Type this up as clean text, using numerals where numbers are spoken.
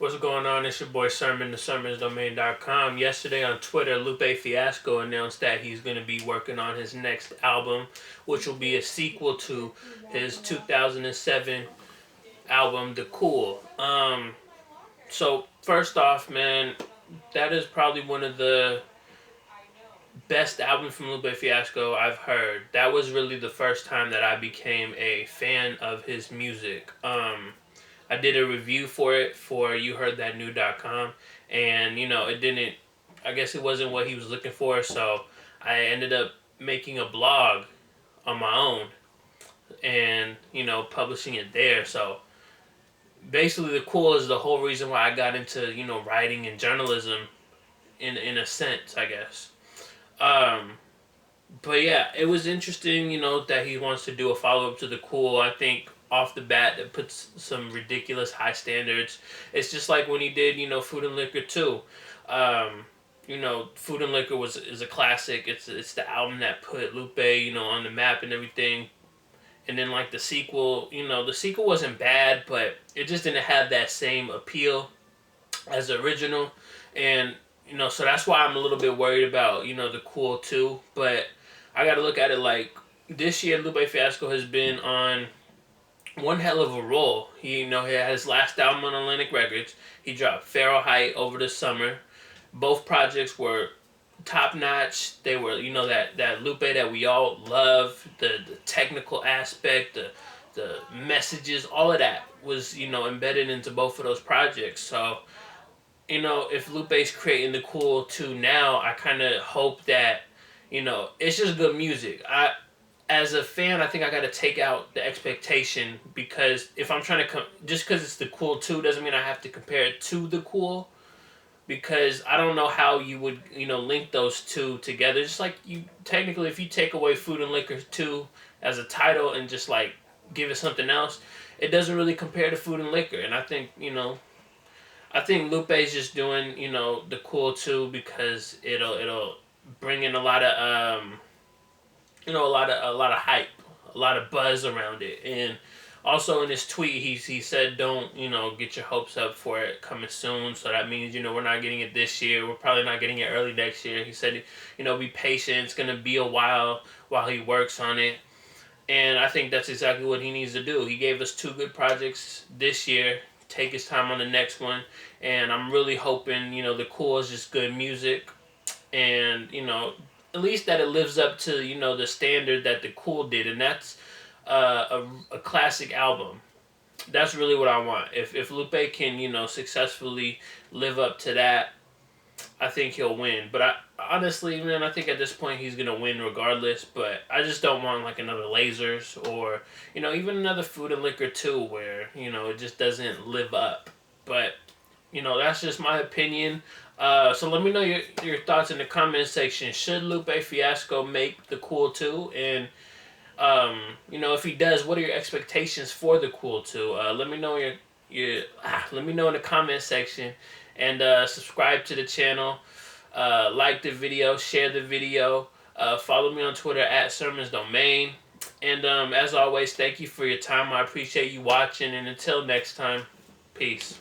What's going on? It's your boy Sermon, the sermonsdomain.com. Yesterday on Twitter, Lupe Fiasco announced that he's going to be working on his next album, which will be a sequel to his 2007 album, The Cool. So first off, man, that is probably one of the best albums from Lupe Fiasco I've heard. That was really the first time that I became a fan of his music. I did a review for it for youheardthatnew.com, and it didn't. I guess it wasn't what he was looking for, so I ended up making a blog on my own and publishing it there. So basically, the cool is the whole reason why I got into writing and journalism in a sense, I guess. Um, but yeah, it was interesting, that he wants to do a follow up to the cool. I think off the bat that puts some ridiculous high standards. It's just like when he did, Food and Liquor too. Um, Food and Liquor is a classic. It's the album that put Lupe, on the map and everything. And then like the sequel wasn't bad, but it just didn't have that same appeal as the original. And so that's why I'm a little bit worried about the cool too. But I got to look at it like this year, Lupe Fiasco has been on one hell of a roll. He had his last album on Atlantic Records. He dropped Pharaoh Height over the summer. Both projects were top notch. They were that Lupe that we all love. The technical aspect, the messages, all of that was embedded into both of those projects. So if Lupe's creating the cool too now, I kind of hope that it's just good music. As a fan, I think I got to take out the expectation, because if I'm trying to just because it's the cool too doesn't mean I have to compare it to the cool, because I don't know how you would link those two together. Just like you technically, if you take away Food and Liquor 2 as a title and just like give it something else, it doesn't really compare to Food and Liquor. And I think Lupe's just doing the cool too because it'll bring in a lot of a lot of hype, a lot of buzz around it. And also in his tweet, he said don't get your hopes up for it coming soon. So that means we're not getting it this year. We're probably not getting it early next year. He said be patient. It's gonna be a while he works on it. And I think that's exactly what he needs to do. He gave us 2 good projects this year. Take his time on the next one. And I'm really hoping, the cool is just good music. And, at least that it lives up to, the standard that the cool did. And that's a classic album. That's really what I want. If Lupe can, successfully live up to that, I think he'll win. But honestly, man, I think at this point he's gonna win regardless. But I just don't want like another Lasers or even another Food and Liquor 2 where it just doesn't live up. But that's just my opinion. So let me know your thoughts in the comment section. Should Lupe Fiasco make the cool 2? And if he does, what are your expectations for the cool 2? Let me know let me know in the comment section. And subscribe to the channel, like the video, share the video, follow me on Twitter at sermonsdomain. And as always, thank you for your time. I appreciate you watching, and until next time, peace.